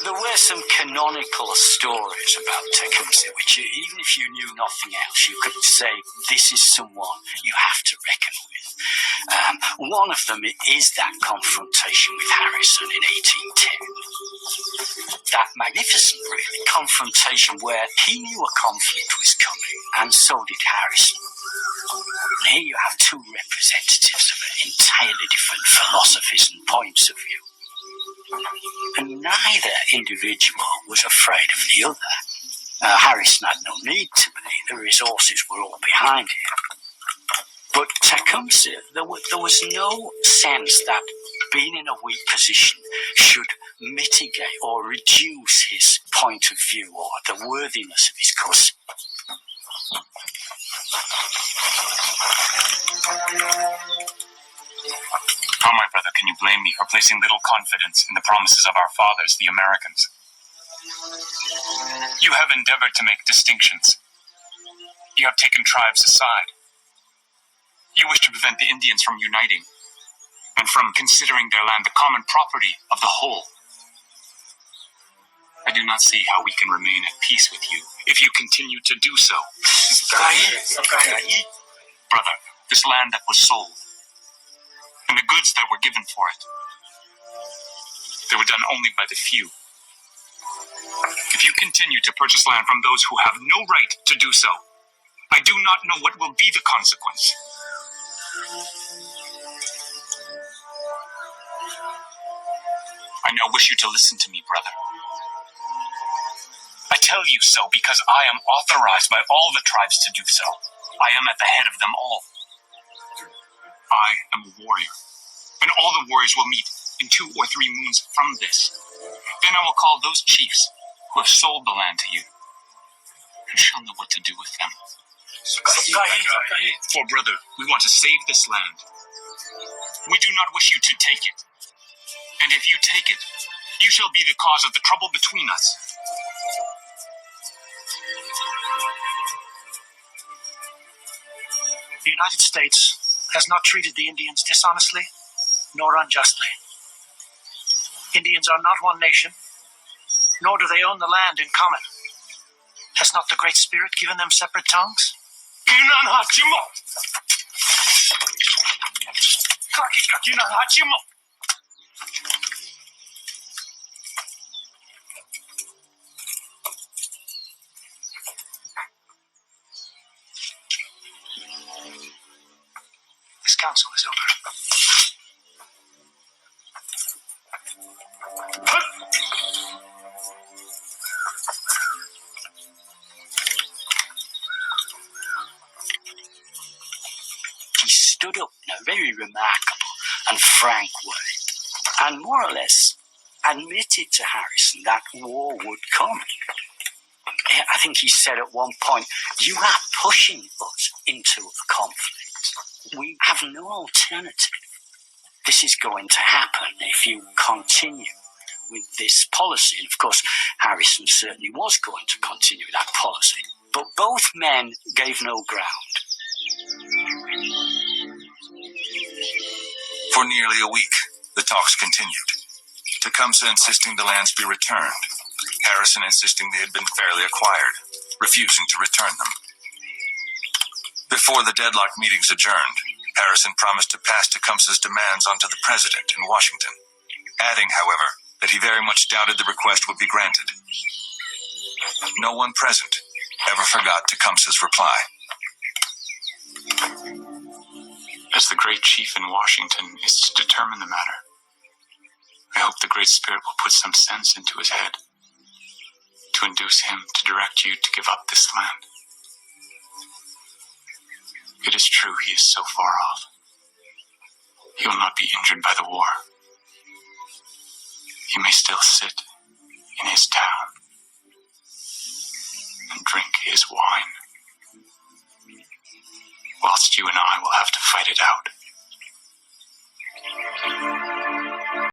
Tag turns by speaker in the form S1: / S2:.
S1: There were some canonical stories about Tecumseh, which even if you knew nothing else, you could say this is someone you have to reckon with. One of them is that confrontation with Harrison in 1810. That magnificent, really, confrontation where he knew a conflict was coming, and so did Harrison. And here you have two representatives of entirely different philosophies and points of view. And neither individual was afraid of the other. Harrison had no need to be. The resources were all behind him. But Tecumseh, there was no sense that being in a weak position should mitigate or reduce his point of view or the worthiness of his cause.
S2: How, my brother, can you blame me for placing little confidence in the promises of our fathers, the Americans? You have endeavored to make distinctions. You have taken tribes aside. You wish to prevent the Indians from uniting and from considering their land the common property of the whole. I do not see how we can remain at peace with you if you continue to do so. Brother, this land that was sold, and the goods that were given for it, they were done only by the few. If you continue to purchase land from those who have no right to do so, I do not know what will be the consequence. I now wish you to listen to me, brother. I tell you so because I am authorized by all the tribes to do so. I am at the head of them all. I am a warrior, and all the warriors will meet in 2 or 3 moons from this. Then I will call those chiefs who have sold the land to you, and shall know what to do with them. For, brother, we want to save this land. We do not wish you to take it. And if you take it, you shall be the cause of the trouble between us.
S3: The United States has not treated the Indians dishonestly nor unjustly. Indians are not one nation, nor do they own the land in common. Has not the Great Spirit given them separate tongues? This council is over.
S1: He stood up in a very remarkable and frank way, and more or less admitted to Harrison that war would come. I think he said at one point, "You are pushing us into a conflict. We have no alternative. This is going to happen if you continue with this policy." And of course, Harrison certainly was going to continue that policy. But both men gave no ground.
S4: For nearly a week, the talks continued. Tecumseh insisting the lands be returned, Harrison insisting they had been fairly acquired, refusing to return them. Before the deadlocked meetings adjourned, Harrison promised to pass Tecumseh's demands on to the president in Washington, adding, however, that he very much doubted the request would be granted. No one present ever forgot Tecumseh's reply.
S2: As the great chief in Washington is to determine the matter, I hope the Great Spirit will put some sense into his head to induce him to direct you to give up this land. It is true he is so far off. He will not be injured by the war. He may still sit in his town and drink his wine, whilst you and I will have to fight it out.